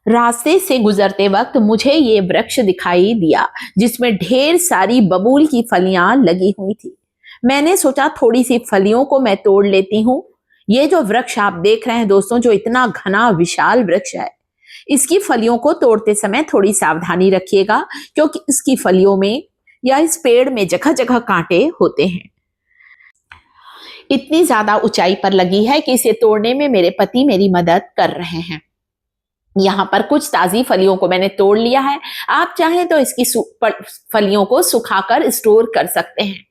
रास्ते से गुजरते वक्त मुझे ये वृक्ष दिखाई दिया जिसमें ढेर सारी बबूल की फलियां लगी हुई थी। मैंने सोचा थोड़ी सी फलियों को मैं तोड़ लेती हूँ। ये जो वृक्ष आप देख रहे हैं दोस्तों, जो इतना घना विशाल वृक्ष है, इसकी फलियों को तोड़ते समय थोड़ी सावधानी रखिएगा, क्योंकि इसकी फलियों में या इस पेड़ में जगह जगह कांटे होते हैं। इतनी ज्यादा ऊंचाई पर लगी है कि इसे तोड़ने में मेरे पति मेरी मदद कर रहे हैं। यहाँ पर कुछ ताजी फलियों को मैंने तोड़ लिया है। आप चाहें तो इसकी फलियों को सुखाकर स्टोर कर सकते हैं।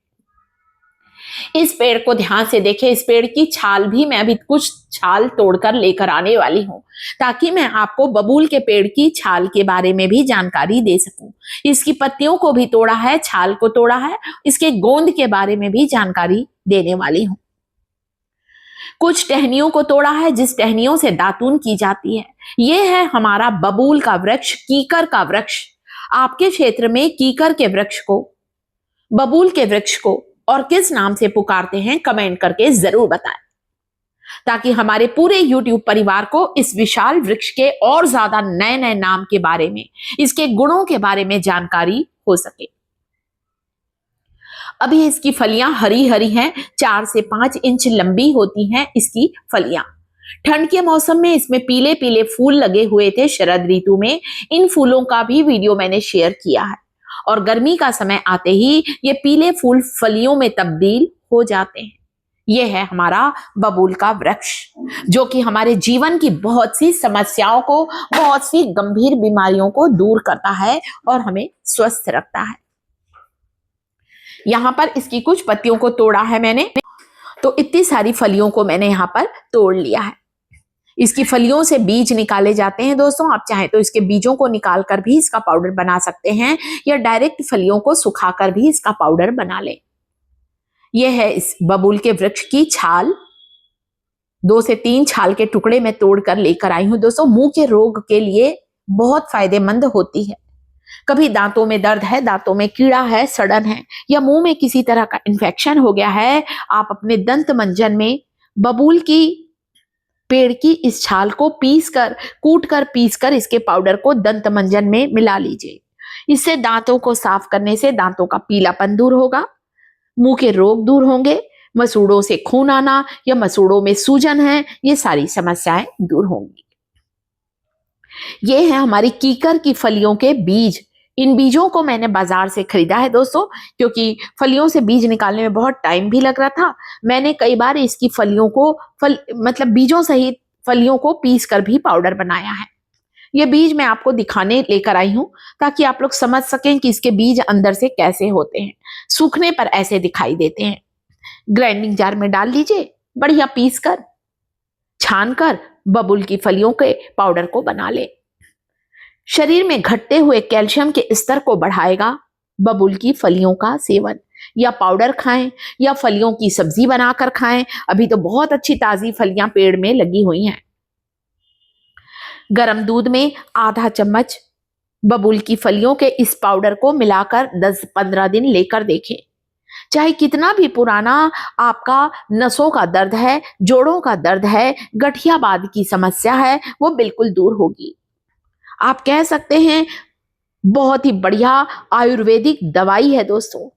इस पेड़ को ध्यान से देखें। इस पेड़ की छाल भी मैं अभी कुछ छाल तोड़कर लेकर आने वाली हूं, ताकि मैं आपको बबूल के पेड़ की छाल के बारे में भी जानकारी दे सकूं। इसकी पत्तियों को भी तोड़ा है, छाल को तोड़ा है, इसके गोंद के बारे में भी जानकारी देने वाली हूं। कुछ टहनियों को तोड़ा है, जिस टहनियों से दातून की जाती है। यह है हमारा बबूल का वृक्ष, कीकर का वृक्ष। आपके क्षेत्र में कीकर के वृक्ष को, बबूल के वृक्ष को और किस नाम से पुकारते हैं, कमेंट करके जरूर बताएं, ताकि हमारे पूरे YouTube परिवार को इस विशाल वृक्ष के और ज्यादा नए नए नाम के बारे में, इसके गुणों के बारे में जानकारी हो सके। अभी इसकी फलियां हरी हरी हैं, 4 से 5 इंच लंबी होती हैं इसकी फलियां। ठंड के मौसम में इसमें पीले पीले फूल लगे हुए थे शरद ऋतु में। इन फूलों का भी वीडियो मैंने शेयर किया है। और गर्मी का समय आते ही ये पीले फूल फलियों में तब्दील हो जाते हैं। यह है हमारा बबूल का वृक्ष, जो कि हमारे जीवन की बहुत सी समस्याओं को, बहुत सी गंभीर बीमारियों को दूर करता है और हमें स्वस्थ रखता है। यहाँ पर इसकी कुछ पत्तियों को तोड़ा है मैंने, तो इतनी सारी फलियों को मैंने यहाँ पर तोड़ लिया है। इसकी फलियों से बीज निकाले जाते हैं दोस्तों। आप चाहें तो इसके बीजों को निकालकर भी इसका पाउडर बना सकते हैं, या डायरेक्ट फलियों को सुखाकर भी इसका पाउडर बना लें। यह है इस बबूल के वृक्ष की छाल। 2 से 3 छाल के टुकड़े मैं तोड़कर लेकर आई हूं दोस्तों। मुंह के रोग के लिए बहुत फायदेमंद होती है। कभी दांतों में दर्द है, दांतों में कीड़ा है, सड़न है, या मुंह में किसी तरह का इन्फेक्शन हो गया है, आप अपने दंत मंजन में बबूल की पेड़ की इस छाल को कूटकर पीसकर इसके पाउडर को दंत मंजन में मिला लीजिए। इससे दांतों को साफ करने से दांतों का पीलापन दूर होगा, मुंह के रोग दूर होंगे, मसूड़ों से खून आना या मसूड़ों में सूजन है, ये सारी समस्याएं दूर होंगी। ये है हमारी कीकर की फलियों के बीज। इन बीजों को मैंने बाजार से खरीदा है दोस्तों, क्योंकि फलियों से बीज निकालने में बहुत टाइम भी लग रहा था। मैंने कई बार इसकी फलियों को बीजों सहित फलियों को पीस कर भी पाउडर बनाया है। ये बीज मैं आपको दिखाने लेकर आई हूं, ताकि आप लोग समझ सकें कि इसके बीज अंदर से कैसे होते हैं। सूखने पर ऐसे दिखाई देते हैं। ग्राइंडिंग जार में डाल लीजिए, बढ़िया पीस कर छान कर बबूल की फलियों के पाउडर को बना ले। शरीर में घटते हुए कैल्शियम के स्तर को बढ़ाएगा बबूल की फलियों का सेवन। या पाउडर खाएं या फलियों की सब्जी बनाकर खाएं। अभी तो बहुत अच्छी ताजी फलियां पेड़ में लगी हुई हैं। गरम दूध में आधा चम्मच बबूल की फलियों के इस पाउडर को मिलाकर 10-15 दिन लेकर देखें। चाहे कितना भी पुराना आपका नसों का दर्द है, जोड़ों का दर्द है, गठियाबाद की समस्या है, वो बिल्कुल दूर होगी। आप कह सकते हैं बहुत ही बढ़िया आयुर्वेदिक दवाई है दोस्तों।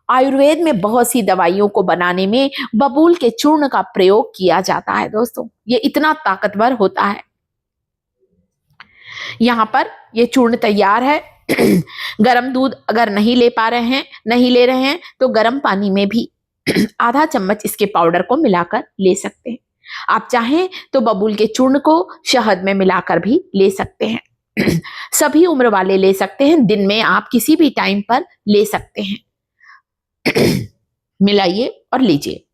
आयुर्वेद में बहुत सी दवाइयों को बनाने में बबूल के चूर्ण का प्रयोग किया जाता है दोस्तों। ये इतना ताकतवर होता है। यहाँ पर ये चूर्ण तैयार है। गरम दूध अगर नहीं ले रहे हैं तो गरम पानी में भी आधा चम्मच इसके पाउडर को मिलाकर ले सकते हैं। आप चाहें तो बबूल के चूर्ण को शहद में मिलाकर भी ले सकते हैं। सभी उम्र वाले ले सकते हैं। दिन में आप किसी भी टाइम पर ले सकते हैं। मिलाइए और लीजिए,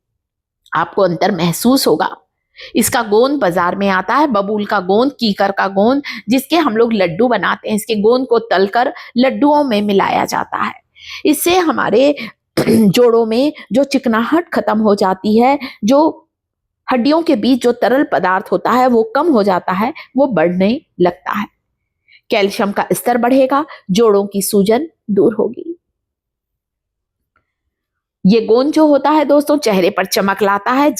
आपको अंतर महसूस होगा। इसका गोंद बाजार में आता है, बबूल का गोंद, कीकर का गोंद, जिसके हम लोग लड्डू बनाते हैं। इसके गोंद को तलकर लड्डुओं में मिलाया जाता है। इससे हमारे जोड़ों में जो चिकनाहट खत्म हो जाती है, जो हड्डियों के बीच जो तरल पदार्थ होता है वो कम हो जाता है, वो बढ़ने लगता है। कैल्शियम का स्तर बढ़ेगा, जोड़ों की सूजन दूर होगी। ये गोंद जो होता है दोस्तों, चेहरे पर चमक लाता है,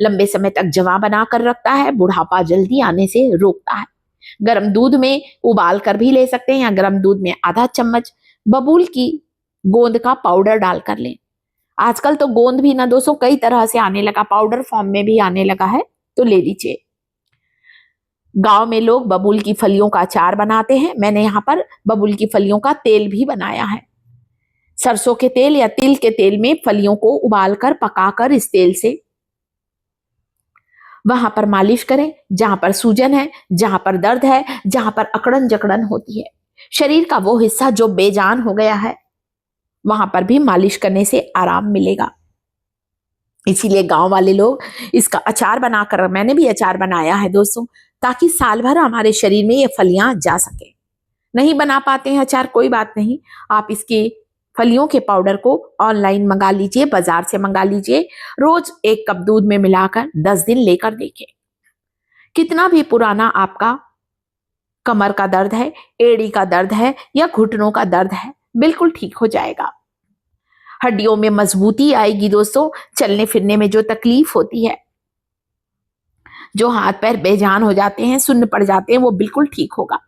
लंबे समय तक जवां बना कर रखता है, बुढ़ापा जल्दी आने से रोकता है। गर्म दूध में उबाल कर भी ले सकते हैं या गर्म दूध में आधा चम्मच बबूल की गोंद का पाउडर डालकर लें। आजकल तो गोंद भी ना दोस्तों कई तरह से आने लगा, पाउडर फॉर्म में भी आने लगा है, तो ले लीजिए। गांव में लोग बबूल की फलियों का अचार बनाते हैं, मैंने यहाँ पर बबूल की फलियों का तेल भी बनाया है। सरसों के तेल या तिल के तेल में फलियों को उबालकर पकाकर इस तेल से वहां पर मालिश करें जहां पर सूजन है, जहां पर दर्द है, जहां पर अकड़न जकड़न होती है, शरीर का वो हिस्सा जो बेजान हो गया है, वहां पर भी मालिश करने से आराम मिलेगा। इसीलिए गांव वाले लोग इसका अचार बनाकर, मैंने भी अचार बनाया है दोस्तों, ताकि साल भर हमारे शरीर में ये फलियां जा सके। नहीं बना पाते हैं अचार, कोई बात नहीं, आप इसके फलियों के पाउडर को ऑनलाइन मंगा लीजिए, बाजार से मंगा लीजिए। रोज 1 कप दूध में मिलाकर 10 दिन लेकर देखें। कितना भी पुराना आपका कमर का दर्द है, एड़ी का दर्द है या घुटनों का दर्द है, बिल्कुल ठीक हो जाएगा। हड्डियों में मजबूती आएगी दोस्तों, चलने फिरने में जो तकलीफ होती है, जो हाथ पैर बेजान हो जाते हैं, सुन्न पड़ जाते हैं, वो बिल्कुल ठीक होगा।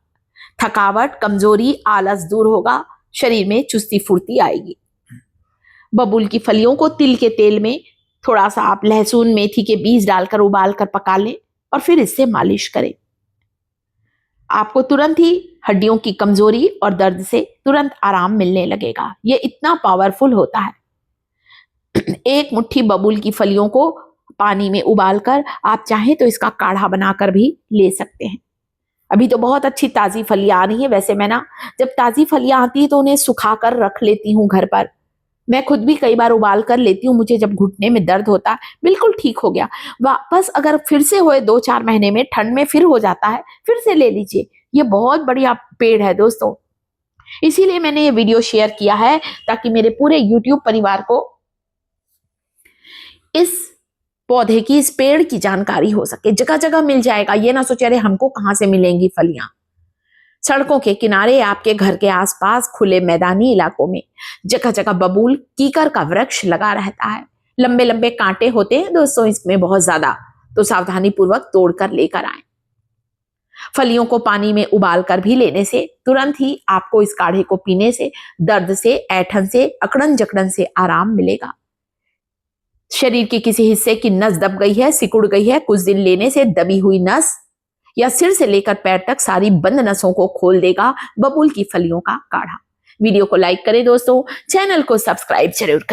थकावट, कमजोरी, आलस दूर होगा, शरीर में चुस्ती फुर्ती आएगी। बबूल की फलियों को तिल के तेल में थोड़ा सा आप लहसुन मेथी के बीज डालकर उबाल कर पका लें और फिर इससे मालिश करें। आपको तुरंत ही हड्डियों की कमजोरी और दर्द से तुरंत आराम मिलने लगेगा। ये इतना पावरफुल होता है। 1 मुट्ठी बबूल की फलियों को पानी में उबालकर आप चाहें तो इसका काढ़ा बनाकर भी ले सकते हैं। अभी तो बहुत अच्छी ताजी फलियां आ रही है। वैसे मैं ना जब ताजी फलियां आती है तो उन्हें सुखाकर रख लेती हूँ घर पर। मैं खुद भी कई बार उबाल कर लेती हूँ। मुझे जब घुटने में दर्द होता है, बिल्कुल ठीक हो गया। वापस अगर फिर से हुए 2-4 महीने में, ठंड में फिर हो जाता है, फिर से ले लीजिए। ये बहुत बढ़िया पेड़ है दोस्तों, इसीलिए मैंने ये वीडियो शेयर किया है ताकि मेरे पूरे यूट्यूब परिवार को इस पौधे की, इस पेड़ की जानकारी हो सके। जगह जगह मिल जाएगा, ये ना सोचे अरे हमको कहां से मिलेंगी फलियां। सड़कों के किनारे, आपके घर के आसपास, खुले मैदानी इलाकों में जगह जगह बबूल कीकर का वृक्ष लगा रहता है। लंबे लंबे कांटे होते हैं दोस्तों इसमें बहुत ज्यादा, तो सावधानी पूर्वक तोड़कर लेकर आए। फलियों को पानी में उबाल कर भी लेने से तुरंत ही आपको इस काढ़े को पीने से दर्द से, ऐठन से, अकड़न जकड़न से आराम मिलेगा। शरीर के किसी हिस्से की नस दब गई है, सिकुड़ गई है, कुछ दिन लेने से दबी हुई नस या सिर से लेकर पैर तक सारी बंद नसों को खोल देगा बबूल की फलियों का काढ़ा। वीडियो को लाइक करें दोस्तों, चैनल को सब्सक्राइब जरूर करें।